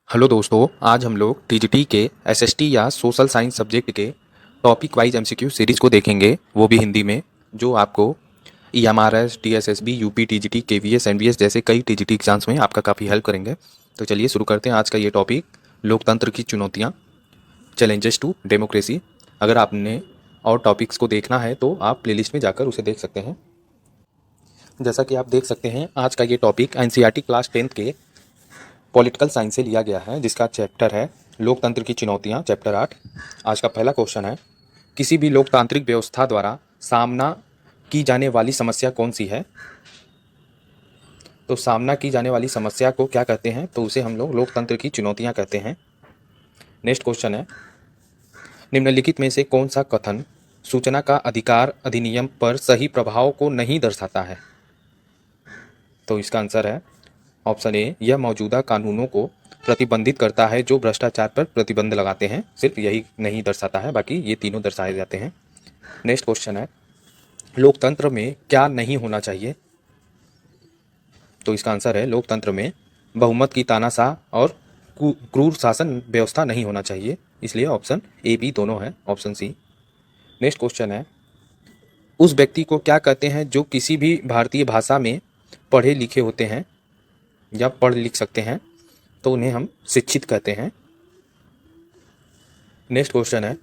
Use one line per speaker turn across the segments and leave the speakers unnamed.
Hello दोस्तों, आज हम लोग टीजीटी के एसएसटी या सोशल साइंस सब्जेक्ट के टॉपिक वाइज एमसीक्यू सीरीज़ को देखेंगे, वो भी हिंदी में, जो आपको EMRS, TSSB, UP TGT, KVS, NVS जैसे कई टीजीटी एग्जाम्स में आपका काफ़ी हेल्प करेंगे। तो चलिए शुरू करते हैं आज का ये टॉपिक, लोकतंत्र की चुनौतियाँ, चैलेंजेस टू डेमोक्रेसी। अगर आपने और टॉपिक्स को देखना है तो आप प्लेलिस्ट में जाकर उसे देख सकते हैं। जैसा कि आप देख सकते हैं, आज का ये टॉपिक एनसीईआरटी क्लास 10th के पॉलिटिकल साइंस से लिया गया है, जिसका चैप्टर है लोकतंत्र की चुनौतियां, चैप्टर 8। आज का पहला क्वेश्चन है, किसी भी लोकतांत्रिक व्यवस्था द्वारा सामना की जाने वाली समस्या कौन सी है? तो सामना की जाने वाली समस्या को क्या कहते हैं? तो उसे हम लोग लोकतंत्र की चुनौतियां कहते हैं। नेक्स्ट क्वेश्चन है, निम्नलिखित में से कौन सा कथन सूचना का अधिकार अधिनियम पर सही प्रभाव को नहीं दर्शाता है? तो इसका आंसर है ऑप्शन ए, यह मौजूदा कानूनों को प्रतिबंधित करता है जो भ्रष्टाचार पर प्रतिबंध लगाते हैं। सिर्फ यही नहीं दर्शाता है, बाकी ये तीनों दर्शाए जाते हैं। नेक्स्ट क्वेश्चन है, लोकतंत्र में क्या नहीं होना चाहिए? तो इसका आंसर है लोकतंत्र में बहुमत की तानाशाह और क्रूर शासन व्यवस्था नहीं होना चाहिए, इसलिए ऑप्शन ए बी दोनों है, ऑप्शन सी। नेक्स्ट क्वेश्चन है, उस व्यक्ति को क्या कहते हैं जो किसी भी भारतीय भाषा में पढ़े लिखे होते हैं या पढ़ लिख सकते हैं? तो उन्हें हम शिक्षित कहते हैं। नेक्स्ट क्वेश्चन है,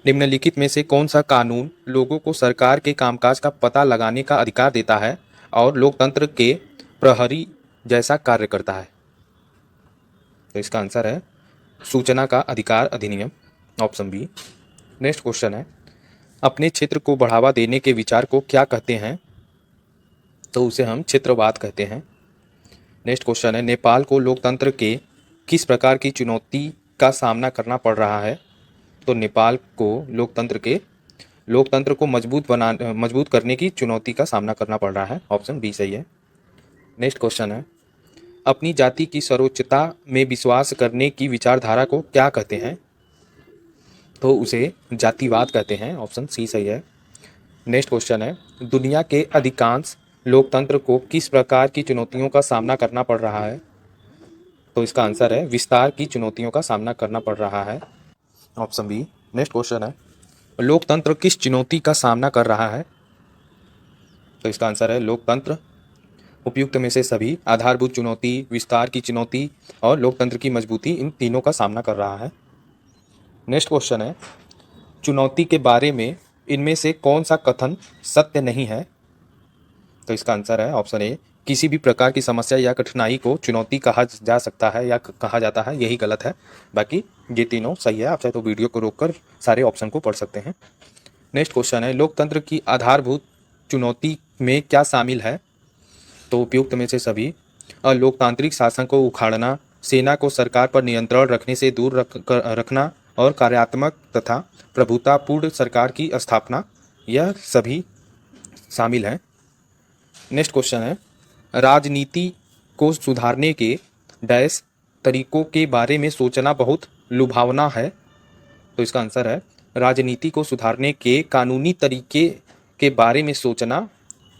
निम्नलिखित में से कौन सा कानून लोगों को सरकार के कामकाज का पता लगाने का अधिकार देता है और लोकतंत्र के प्रहरी जैसा कार्य करता है? तो इसका आंसर है सूचना का अधिकार अधिनियम, ऑप्शन बी। नेक्स्ट क्वेश्चन है, अपने क्षेत्र को बढ़ावा देने के विचार को क्या कहते हैं? तो उसे हम क्षेत्रवाद कहते हैं। नेक्स्ट क्वेश्चन है, नेपाल को लोकतंत्र के किस प्रकार की चुनौती का सामना करना पड़ रहा है? तो नेपाल को लोकतंत्र को मजबूत करने की चुनौती का सामना करना पड़ रहा है, ऑप्शन बी सही है। नेक्स्ट क्वेश्चन है, अपनी जाति की सर्वोच्चता में विश्वास करने की विचारधारा को क्या कहते हैं? तो उसे जातिवाद कहते हैं, ऑप्शन सी सही है। नेक्स्ट क्वेश्चन है, दुनिया के अधिकांश लोकतंत्र को किस प्रकार की चुनौतियों का सामना करना पड़ रहा है? तो इसका आंसर है विस्तार की चुनौतियों का सामना करना पड़ रहा है, ऑप्शन बी। नेक्स्ट क्वेश्चन है, लोकतंत्र किस चुनौती का सामना कर रहा है? तो इसका आंसर है लोकतंत्र उपयुक्त में से सभी आधारभूत चुनौती, विस्तार की चुनौती और लोकतंत्र की मजबूती, इन तीनों का सामना कर रहा है। नेक्स्ट क्वेश्चन है, चुनौती के बारे में इनमें से कौन सा कथन सत्य नहीं है? तो इसका आंसर है ऑप्शन ए, किसी भी प्रकार की समस्या या कठिनाई को चुनौती कहा जा सकता है या कहा जाता है, यही गलत है। बाकी ये तीनों सही है, आप चाहे तो वीडियो को रोककर सारे ऑप्शन को पढ़ सकते हैं। नेक्स्ट क्वेश्चन है, लोकतंत्र की आधारभूत चुनौती में क्या शामिल है? तो उपयुक्त में से सभी लोकतांत्रिक शासन को उखाड़ना, सेना को सरकार पर नियंत्रण रखने से दूर रखना और कार्यात्मक तथा प्रभुतापूर्ण सरकार की स्थापना, यह सभी शामिल हैं। नेक्स्ट क्वेश्चन है, राजनीति को सुधारने के डैश तरीकों के बारे में सोचना बहुत लुभावना है। तो इसका आंसर है राजनीति को सुधारने के कानूनी तरीके के बारे में सोचना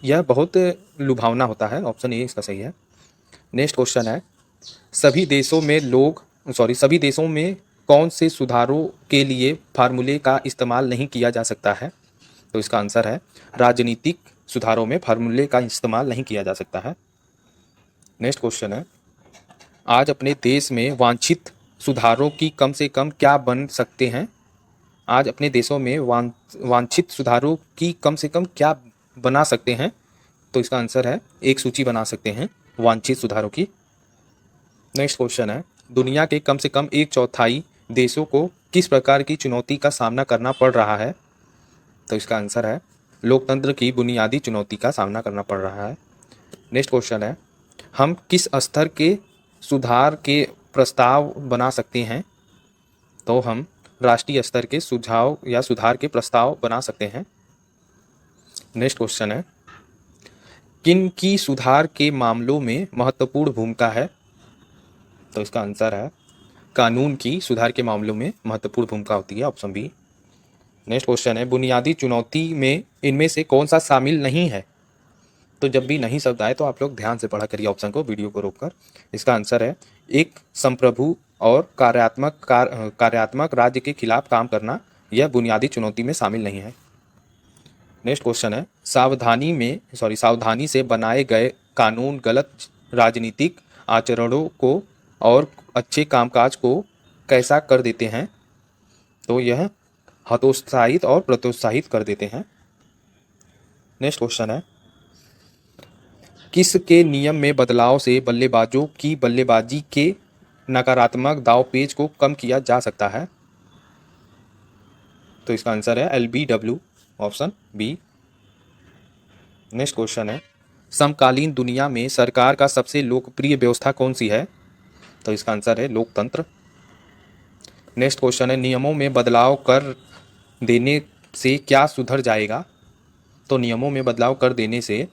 यह बहुत लुभावना होता है, ऑप्शन ए इसका सही है। नेक्स्ट क्वेश्चन है, सभी देशों में कौन से सुधारों के लिए फार्मूले का इस्तेमाल नहीं किया जा सकता है? तो इसका आंसर है राजनीतिक सुधारों में फार्मूले का इस्तेमाल नहीं किया जा सकता है। नेक्स्ट क्वेश्चन है, आज अपने देश में वांछित सुधारों की कम से कम क्या बन सकते हैं? आज अपने देशों में वांछित सुधारों की कम से कम क्या बना सकते हैं? तो इसका आंसर है एक सूची बना सकते हैं वांछित सुधारों की। नेक्स्ट क्वेश्चन है, दुनिया के कम से कम 1/4 देशों को किस प्रकार की चुनौती का सामना करना पड़ रहा है? तो इसका आंसर है लोकतंत्र की बुनियादी चुनौती का सामना करना पड़ रहा है। नेक्स्ट क्वेश्चन है, हम किस स्तर के सुधार के प्रस्ताव बना सकते हैं? तो हम राष्ट्रीय स्तर के सुझाव या सुधार के प्रस्ताव बना सकते हैं। नेक्स्ट क्वेश्चन है, किन की सुधार के मामलों में महत्वपूर्ण भूमिका है? तो इसका आंसर है कानून की सुधार के मामलों में महत्वपूर्ण भूमिका होती है, ऑप्शन बी। नेक्स्ट क्वेश्चन है, बुनियादी चुनौती में इनमें से कौन सा शामिल नहीं है? तो जब भी नहीं शब्द आए तो आप लोग ध्यान से पढ़ा करिए ऑप्शन को, वीडियो को रोककर। इसका आंसर है एक संप्रभु और कार्यात्मक राज्य के खिलाफ काम करना, यह बुनियादी चुनौती में शामिल नहीं है। नेक्स्ट क्वेश्चन है सावधानी से बनाए गए कानून गलत राजनीतिक आचरणों को और अच्छे कामकाज को कैसा कर देते हैं? तो यह हतोत्साहित और प्रोत्साहित कर देते हैं। नेक्स्ट क्वेश्चन है किसके नियम में बदलाव से बल्लेबाजों की बल्लेबाजी के नकारात्मक दावपेच को कम किया जा सकता है? तो इसका आंसर है LBW, option B. Next question है समकालीन दुनिया में सरकार का सबसे लोकप्रिय व्यवस्था कौन सी है? तो इसका आंसर है लोकतंत्र। नेक्स्ट क्वेश्चन है नियमों में बदलाव कर देने से क्या सुधर जाएगा? तो नियमों में बदलाव कर देने से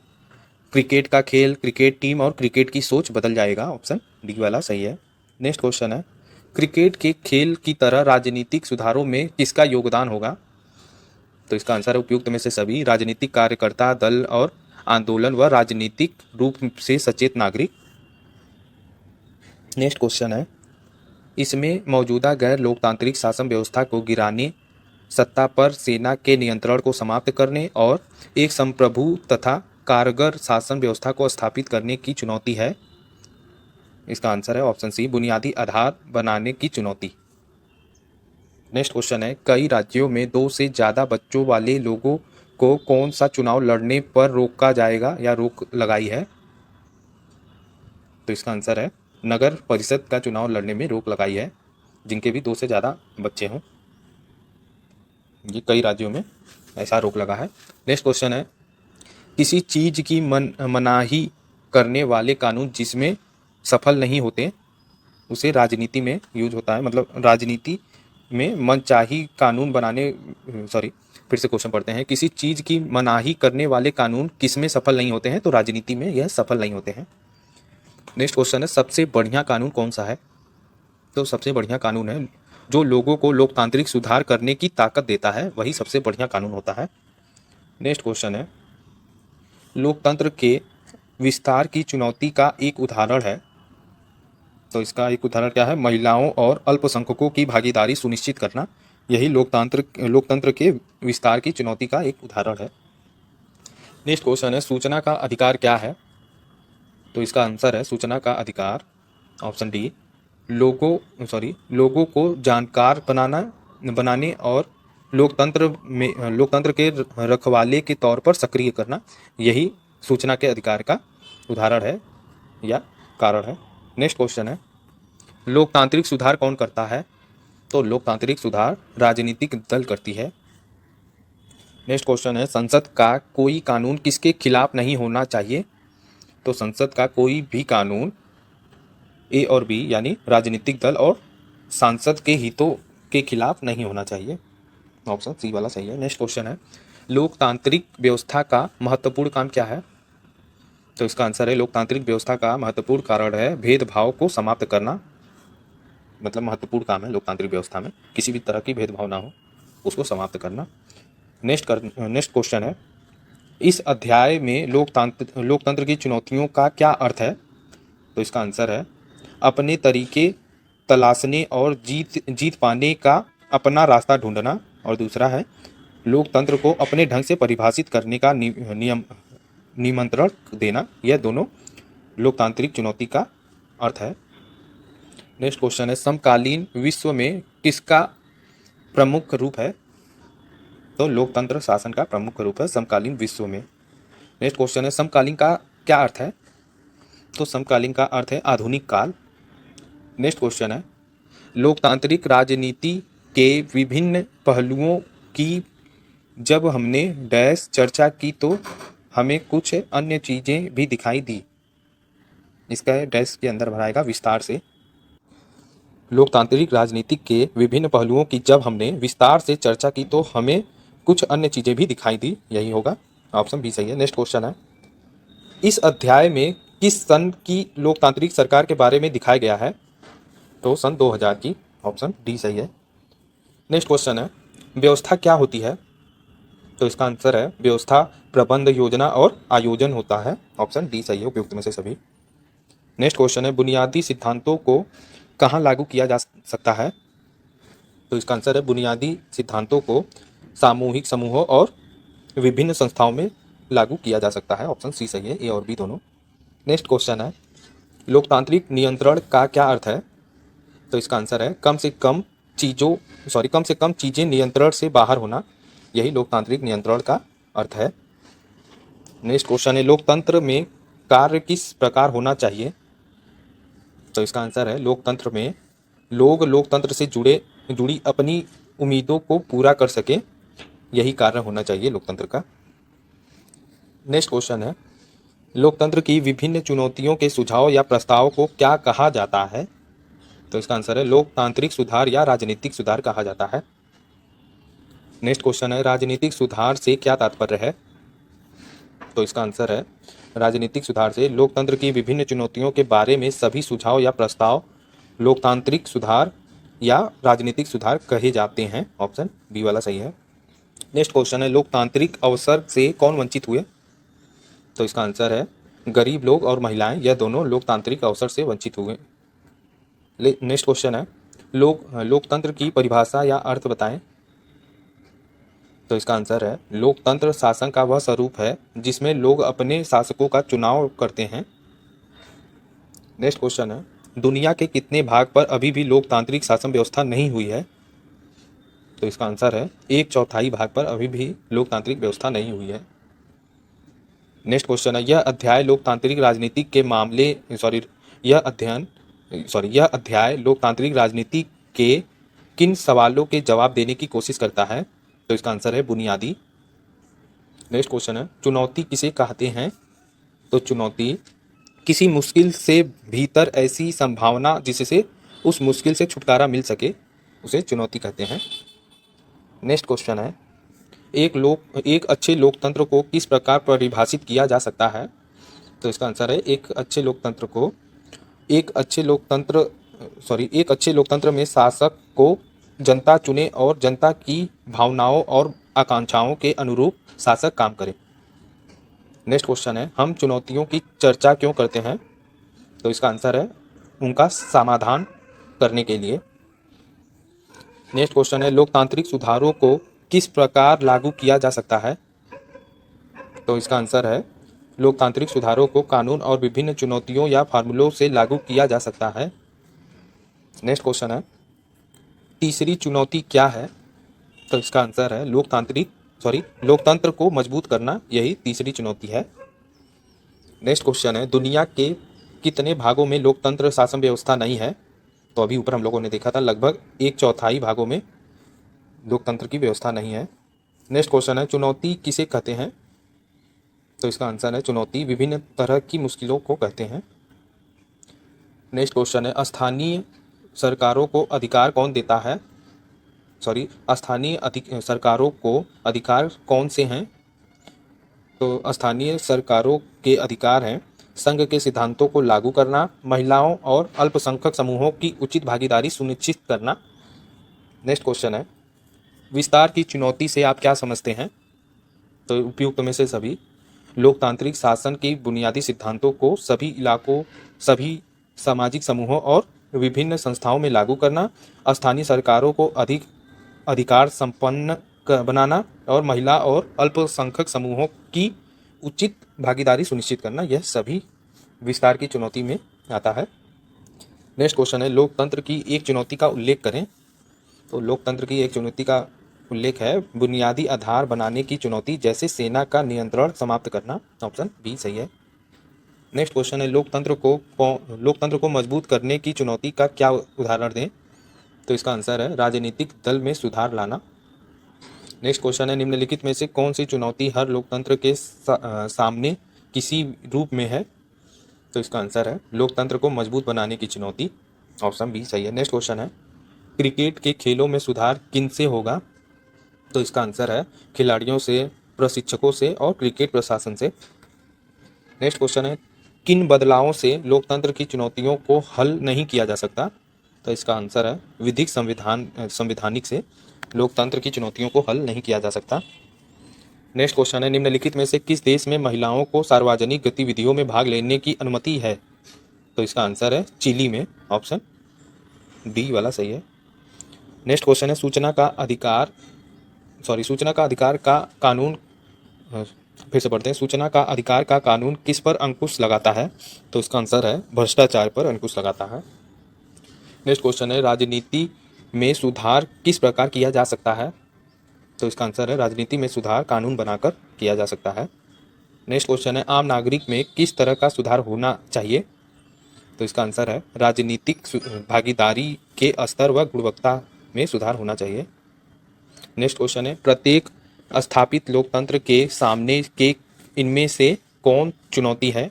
क्रिकेट का खेल, क्रिकेट टीम और क्रिकेट की सोच बदल जाएगा, ऑप्शन डी वाला सही है। नेक्स्ट क्वेश्चन है क्रिकेट के खेल की तरह राजनीतिक सुधारों में किसका योगदान होगा? तो इसका आंसर है उपयुक्त में से सभी, राजनीतिक कार्यकर्ता, दल और आंदोलन व राजनीतिक रूप से सचेत नागरिक। नेक्स्ट क्वेश्चन है इसमें मौजूदा गैर लोकतांत्रिक शासन व्यवस्था को गिराने, सत्ता पर सेना के नियंत्रण को समाप्त करने और एक संप्रभु तथा कारगर शासन व्यवस्था को स्थापित करने की चुनौती है। इसका आंसर है ऑप्शन सी, बुनियादी आधार बनाने की चुनौती। नेक्स्ट क्वेश्चन है कई राज्यों में 2 से ज़्यादा बच्चों वाले लोगों को कौन सा चुनाव लड़ने पर रोका जाएगा या रोक लगाई है? तो इसका आंसर है नगर परिषद का चुनाव लड़ने में रोक लगाई है जिनके भी 2 से ज़्यादा बच्चे हों। ये कई राज्यों में ऐसा रोक लगा है। नेक्स्ट क्वेश्चन है किसी चीज़ की मनाही करने वाले कानून जिसमें सफल नहीं होते उसे राजनीति में यूज होता है, मतलब राजनीति में मनचाही कानून बनाने, फिर से क्वेश्चन पढ़ते हैं किसी चीज़ की मनाही करने वाले कानून किसमें सफल नहीं होते हैं? तो राजनीति में यह सफल नहीं होते हैं। नेक्स्ट क्वेश्चन है सबसे बढ़िया कानून कौन सा है? तो सबसे बढ़िया कानून है जो लोगों को लोकतांत्रिक सुधार करने की ताकत देता है, वही सबसे बढ़िया कानून होता है। नेक्स्ट क्वेश्चन है लोकतंत्र के विस्तार की चुनौती का एक उदाहरण है। तो इसका एक उदाहरण क्या है? महिलाओं और अल्पसंख्यकों की भागीदारी सुनिश्चित करना, यही लोकतंत्र के विस्तार की चुनौती का एक उदाहरण है। नेक्स्ट क्वेश्चन है सूचना का अधिकार क्या है? तो इसका आंसर है सूचना का अधिकार, ऑप्शन डी, लोगों को जानकार बनाने और लोकतंत्र के रखवाले के तौर पर सक्रिय करना, यही सूचना के अधिकार का उदाहरण है या कारण है। नेक्स्ट क्वेश्चन है लोकतांत्रिक सुधार कौन करता है? तो लोकतांत्रिक सुधार राजनीतिक दल करती है। नेक्स्ट क्वेश्चन है संसद का कोई कानून किसके खिलाफ नहीं होना चाहिए? तो संसद का कोई भी कानून ए और बी यानी राजनीतिक दल और सांसद के हितों के खिलाफ नहीं होना चाहिए, ऑप्शन सी वाला सही है। नेक्स्ट क्वेश्चन है लोकतांत्रिक व्यवस्था का महत्वपूर्ण काम क्या है? तो इसका आंसर है लोकतांत्रिक व्यवस्था का महत्वपूर्ण कारण है भेदभाव को समाप्त करना, मतलब महत्वपूर्ण काम है लोकतांत्रिक व्यवस्था में किसी भी तरह की भेदभाव ना हो, उसको समाप्त करना। नेक्स्ट क्वेश्चन है इस अध्याय में लोकतंत्र की चुनौतियों का क्या अर्थ है? तो इसका आंसर है अपने तरीके तलाशने और जीत पाने का अपना रास्ता ढूंढना, और दूसरा है लोकतंत्र को अपने ढंग से परिभाषित करने का निमंत्रण देना। यह दोनों लोकतांत्रिक चुनौती का अर्थ है। नेक्स्ट क्वेश्चन है समकालीन विश्व में किसका प्रमुख रूप है? तो लोकतंत्र शासन का प्रमुख रूप है समकालीन विश्व में। नेक्स्ट क्वेश्चन है समकालीन का क्या अर्थ है? तो समकालीन का अर्थ है आधुनिक काल। नेक्स्ट क्वेश्चन है लोकतांत्रिक राजनीति के विभिन्न पहलुओं की जब हमने डैश चर्चा की तो हमें कुछ अन्य चीज़ें भी दिखाई दी। इसका डैश के अंदर भराएगा विस्तार से। लोकतांत्रिक राजनीति के विभिन्न पहलुओं की जब हमने विस्तार से चर्चा की तो हमें कुछ अन्य चीज़ें भी दिखाई दी, यही होगा, ऑप्शन बी सही है। नेक्स्ट क्वेश्चन है इस अध्याय में किस सन की लोकतांत्रिक सरकार के बारे में दिखाया गया है? तो सन 2000 की, ऑप्शन डी सही है। नेक्स्ट क्वेश्चन है व्यवस्था क्या होती है? तो इसका आंसर है व्यवस्था प्रबंध, योजना और आयोजन होता है। ऑप्शन डी सही है उपयुक्त में से सभी। नेक्स्ट क्वेश्चन है बुनियादी सिद्धांतों को कहाँ लागू किया जा सकता है? तो इसका आंसर है बुनियादी सिद्धांतों को सामूहिक समूहों और विभिन्न संस्थाओं में लागू किया जा सकता है। ऑप्शन सी सही है, ए और बी दोनों। नेक्स्ट क्वेश्चन है लोकतांत्रिक नियंत्रण का क्या अर्थ है? तो इसका आंसर है कम से कम चीजें नियंत्रण से बाहर होना, यही लोकतांत्रिक नियंत्रण का अर्थ है। नेक्स्ट क्वेश्चन है लोकतंत्र में कार्य किस प्रकार होना चाहिए? तो इसका आंसर है लोकतंत्र में लोग लोकतंत्र से जुड़ी अपनी उम्मीदों को पूरा कर सके, यही कार्य होना चाहिए लोकतंत्र का। नेक्स्ट क्वेश्चन है लोकतंत्र की विभिन्न चुनौतियों के सुझाव या प्रस्ताव को क्या कहा जाता है? तो इसका आंसर है लोकतांत्रिक सुधार या राजनीतिक सुधार कहा जाता है। नेक्स्ट क्वेश्चन है राजनीतिक सुधार से क्या तात्पर्य है? तो इसका आंसर है राजनीतिक सुधार से लोकतंत्र की विभिन्न चुनौतियों के बारे में सभी सुझाव या प्रस्ताव लोकतांत्रिक सुधार या राजनीतिक सुधार कहे जाते हैं। ऑप्शन बी वाला सही है। नेक्स्ट क्वेश्चन है लोकतांत्रिक अवसर से कौन वंचित हुए? तो इसका आंसर है गरीब लोग और महिलाएं, यह दोनों लोकतांत्रिक अवसर से वंचित हुए। नेक्स्ट क्वेश्चन है लोकतंत्र की परिभाषा या अर्थ बताएं। तो इसका आंसर है लोकतंत्र शासन का वह स्वरूप है जिसमें लोग अपने शासकों का चुनाव करते हैं। नेक्स्ट क्वेश्चन है दुनिया के कितने भाग पर अभी भी लोकतांत्रिक शासन व्यवस्था नहीं हुई है? तो इसका आंसर है 1/4 भाग पर अभी भी लोकतांत्रिक व्यवस्था नहीं हुई है। नेक्स्ट क्वेश्चन है यह अध्याय लोकतांत्रिक राजनीति के मामले यह अध्याय लोकतांत्रिक राजनीति के किन सवालों के जवाब देने की कोशिश करता है? तो इसका आंसर है बुनियादी। नेक्स्ट क्वेश्चन है चुनौती किसे कहते हैं? तो चुनौती किसी मुश्किल से भीतर ऐसी संभावना जिससे उस मुश्किल से छुटकारा मिल सके, उसे चुनौती कहते हैं। नेक्स्ट क्वेश्चन है एक अच्छे लोकतंत्र को किस प्रकार परिभाषित किया जा सकता है? तो इसका आंसर है एक अच्छे लोकतंत्र में शासक को जनता चुने और जनता की भावनाओं और आकांक्षाओं के अनुरूप शासक काम करे। नेक्स्ट क्वेश्चन है हम चुनौतियों की चर्चा क्यों करते हैं? तो इसका आंसर है उनका समाधान करने के लिए। नेक्स्ट क्वेश्चन है लोकतांत्रिक सुधारों को किस प्रकार लागू किया जा सकता है? तो इसका आंसर है लोकतांत्रिक सुधारों को कानून और विभिन्न चुनौतियों या फार्मूलों से लागू किया जा सकता है। नेक्स्ट क्वेश्चन है तीसरी चुनौती क्या है? तो इसका आंसर है लोकतंत्र को मजबूत करना, यही तीसरी चुनौती है। नेक्स्ट क्वेश्चन है दुनिया के कितने भागों में लोकतंत्र शासन व्यवस्था नहीं है? तो अभी ऊपर हम लोगों ने देखा था लगभग 1/4 भागों में लोकतंत्र की व्यवस्था नहीं है। नेक्स्ट क्वेश्चन है चुनौती किसे कहते हैं? तो इसका आंसर है चुनौती विभिन्न तरह की मुश्किलों को कहते हैं। नेक्स्ट क्वेश्चन है स्थानीय सरकारों को अधिकार कौन देता है? सरकारों को अधिकार कौन से हैं? तो स्थानीय सरकारों के अधिकार हैं संघ के सिद्धांतों को लागू करना, महिलाओं और अल्पसंख्यक समूहों की उचित भागीदारी सुनिश्चित करना। नेक्स्ट क्वेश्चन है विस्तार की चुनौती से आप क्या समझते हैं? तो उपयुक्त में से सभी। लोकतांत्रिक शासन के बुनियादी सिद्धांतों को सभी इलाकों, सभी सामाजिक समूहों और विभिन्न संस्थाओं में लागू करना, स्थानीय सरकारों को अधिक अधिकार संपन्न बनाना और महिला और अल्पसंख्यक समूहों की उचित भागीदारी सुनिश्चित करना, यह सभी विस्तार की चुनौती में आता है। नेक्स्ट क्वेश्चन है लोकतंत्र की एक चुनौती का उल्लेख करें। तो लोकतंत्र की एक चुनौती का उल्लेख है बुनियादी आधार बनाने की चुनौती, जैसे सेना का नियंत्रण समाप्त करना। ऑप्शन बी सही है। नेक्स्ट क्वेश्चन है लोकतंत्र को मजबूत करने की चुनौती का क्या उदाहरण दें? तो इसका आंसर है राजनीतिक दल में सुधार लाना। नेक्स्ट क्वेश्चन है निम्नलिखित में से कौन सी चुनौती हर लोकतंत्र के सामने किसी रूप में है? तो इसका आंसर है लोकतंत्र को मजबूत बनाने की चुनौती। ऑप्शन बी सही है। नेक्स्ट क्वेश्चन है क्रिकेट के खेलों में सुधार किनसे होगा? तो इसका आंसर है खिलाड़ियों से, प्रशिक्षकों से और क्रिकेट प्रशासन से। नेक्स्ट क्वेश्चन है किन बदलावों से लोकतंत्र की चुनौतियों को हल नहीं किया जा सकता? तो इसका आंसर है संवैधानिक से लोकतंत्र की चुनौतियों को हल नहीं किया जा सकता। नेक्स्ट क्वेश्चन है, निम्नलिखित में से किस देश में महिलाओं को सार्वजनिक गतिविधियों में भाग लेने की अनुमति है? तो इसका आंसर है चिली में, ऑप्शन डी वाला सही है। नेक्स्ट क्वेश्चन है, सूचना का अधिकार का कानून, फिर से पढ़ते हैं, सूचना का अधिकार का कानून किस पर अंकुश लगाता है? तो इसका आंसर है भ्रष्टाचार पर अंकुश लगाता है। नेक्स्ट क्वेश्चन है, राजनीति में सुधार किस प्रकार किया जा सकता है? तो इसका आंसर है राजनीति में सुधार कानून बनाकर किया जा सकता है। नेक्स्ट क्वेश्चन है, आम नागरिक में किस तरह का सुधार होना चाहिए? तो इसका आंसर है राजनीतिक भागीदारी के स्तर व गुणवत्ता में सुधार होना चाहिए। नेक्स्ट क्वेश्चन है, प्रत्येक स्थापित लोकतंत्र के सामने के इनमें से कौन चुनौती है?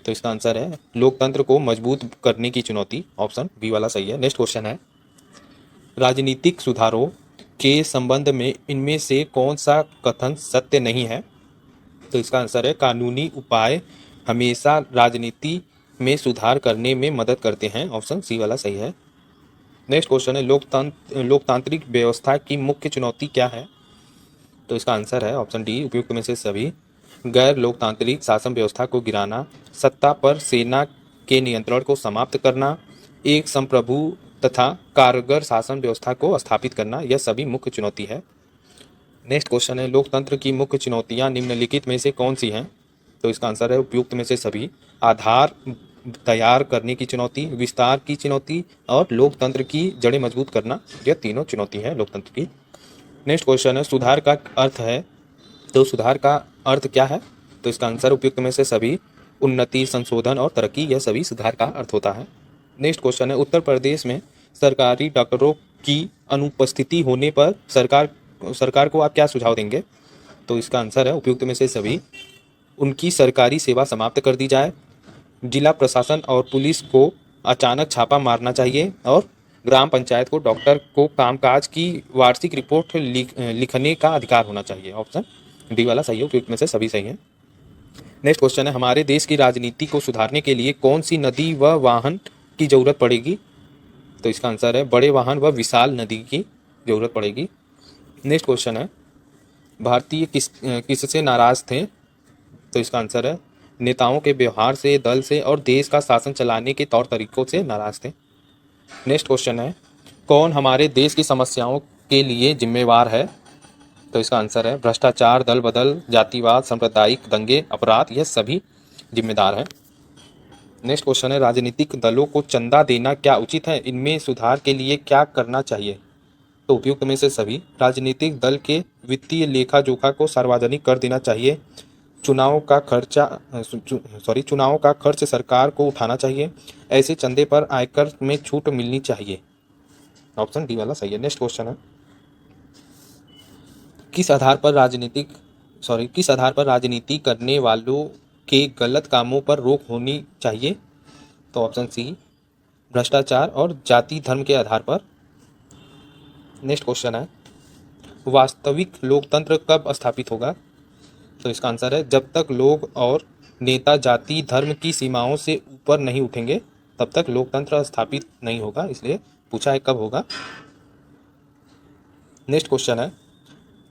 तो इसका आंसर है लोकतंत्र को मजबूत करने की चुनौती, ऑप्शन बी वाला सही है। नेक्स्ट क्वेश्चन है, राजनीतिक सुधारों के संबंध में इनमें से कौन सा कथन सत्य नहीं है? तो इसका आंसर है कानूनी उपाय हमेशा राजनीति में सुधार करने में मदद करते हैं, ऑप्शन सी वाला सही है। नेक्स्ट क्वेश्चन है, लोकतांत्रिक व्यवस्था की मुख्य चुनौती क्या है? तो इसका आंसर है ऑप्शन डी उपयुक्त में से सभी। गैर लोकतांत्रिक शासन व्यवस्था को गिराना, सत्ता पर सेना के नियंत्रण को समाप्त करना, एक संप्रभु तथा कारगर शासन व्यवस्था को स्थापित करना, यह सभी मुख्य चुनौती है। नेक्स्ट क्वेश्चन है, लोकतंत्र की मुख्य चुनौतियां निम्नलिखित में से कौन सी हैं? तो इसका आंसर है उपयुक्त में से सभी। आधार तैयार करने की चुनौती, विस्तार की चुनौती और लोकतंत्र की जड़ें मजबूत करना, यह तीनों चुनौती है लोकतंत्र की। नेक्स्ट क्वेश्चन है, सुधार का अर्थ है, तो सुधार का अर्थ क्या है? तो इसका आंसर उपयुक्त में से सभी। उन्नति, संशोधन और तरक्की, यह सभी सुधार का अर्थ होता है। नेक्स्ट क्वेश्चन है, उत्तर प्रदेश में सरकारी डॉक्टरों की अनुपस्थिति होने पर सरकार को आप क्या सुझाव देंगे? तो इसका आंसर है उपयुक्त में से सभी। उनकी सरकारी सेवा समाप्त कर दी जाए, जिला प्रशासन और पुलिस को अचानक छापा मारना चाहिए और ग्राम पंचायत को डॉक्टर को कामकाज की वार्षिक रिपोर्ट लिखने का अधिकार होना चाहिए, ऑप्शन डी वाला सही है, उपयुक्त में से सभी सही है। नेक्स्ट क्वेश्चन है, हमारे देश की राजनीति को सुधारने के लिए कौन सी नदी व वाहन की जरूरत पड़ेगी? तो इसका आंसर है बड़े वाहन व विशाल नदी की जरूरत पड़ेगी। नेक्स्ट क्वेश्चन है, भारतीय किससे नाराज थे? तो इसका आंसर है नेताओं के व्यवहार से, दल से और देश का शासन चलाने के तौर तरीकों से नाराज थे। नेक्स्ट क्वेश्चन है, कौन हमारे देश की समस्याओं के लिए जिम्मेवार है? तो इसका आंसर है भ्रष्टाचार, दल बदल, जातिवाद, सांप्रदायिक दंगे, अपराध, यह सभी जिम्मेदार हैं। नेक्स्ट क्वेश्चन है, राजनीतिक दलों को चंदा देना क्या उचित है? इनमें सुधार के लिए क्या करना चाहिए? तो उपयुक्त में से सभी। राजनीतिक दल के वित्तीय लेखा जोखा को सार्वजनिक कर देना चाहिए। चुनाव का खर्च सरकार को उठाना चाहिए। ऐसे चंदे पर आयकर में छूट मिलनी चाहिए, ऑप्शन डी वाला सही है। नेक्स्ट क्वेश्चन है, किस आधार पर राजनीति करने वालों के गलत कामों पर रोक होनी चाहिए? तो ऑप्शन सी भ्रष्टाचार और जाति धर्म के आधार पर। नेक्स्ट क्वेश्चन है, वास्तविक लोकतंत्र कब स्थापित होगा? तो इसका आंसर है जब तक लोग और नेता जाति धर्म की सीमाओं से ऊपर नहीं उठेंगे तब तक लोकतंत्र स्थापित नहीं होगा, इसलिए पूछा है कब होगा। नेक्स्ट क्वेश्चन है,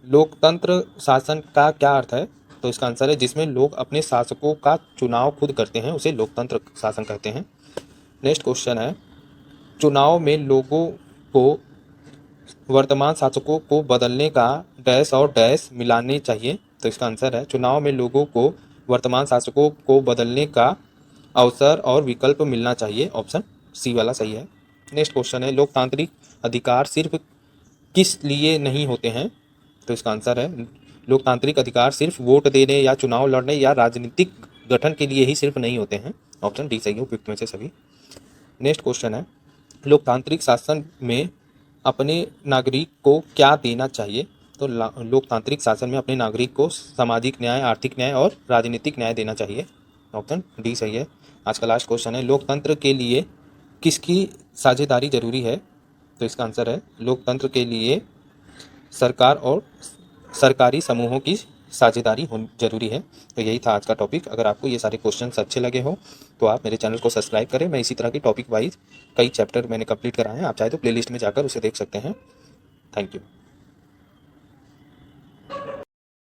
लोकतंत्र शासन का क्या अर्थ है? तो इसका आंसर है जिसमें लोग अपने शासकों का चुनाव खुद करते हैं, उसे लोकतंत्र शासन कहते हैं। नेक्स्ट क्वेश्चन है, चुनाव में लोगों को वर्तमान शासकों को बदलने का डैश और डैश मिलाने चाहिए। तो इसका आंसर है चुनाव में लोगों को वर्तमान शासकों को बदलने का अवसर और विकल्प मिलना चाहिए, ऑप्शन सी वाला सही है। नेक्स्ट क्वेश्चन है, लोकतांत्रिक अधिकार सिर्फ किस लिए नहीं होते हैं? तो इसका आंसर है लोकतांत्रिक अधिकार सिर्फ वोट देने या चुनाव लड़ने या राजनीतिक गठन के लिए ही सिर्फ नहीं होते हैं, ऑप्शन डी सही है, उपयुक्त में से सभी। नेक्स्ट क्वेश्चन है, लोकतांत्रिक शासन में अपने नागरिक को क्या देना चाहिए? तो लोकतांत्रिक शासन में अपने नागरिक को सामाजिक न्याय, आर्थिक न्याय और राजनीतिक न्याय देना चाहिए, ऑप्शन डी सही है। आज का लास्ट क्वेश्चन है, लोकतंत्र के लिए किसकी साझेदारी जरूरी है? तो इसका आंसर है लोकतंत्र के लिए सरकार और सरकारी समूहों की साझेदारी जरूरी है। तो यही था आज का टॉपिक। अगर आपको ये सारे क्वेश्चंस अच्छे लगे हो तो आप मेरे चैनल को सब्सक्राइब करें। मैं इसी तरह की टॉपिक वाइज कई चैप्टर मैंने कंप्लीट कराए हैं, आप चाहे तो प्लेलिस्ट में जाकर उसे देख सकते हैं। Thank you.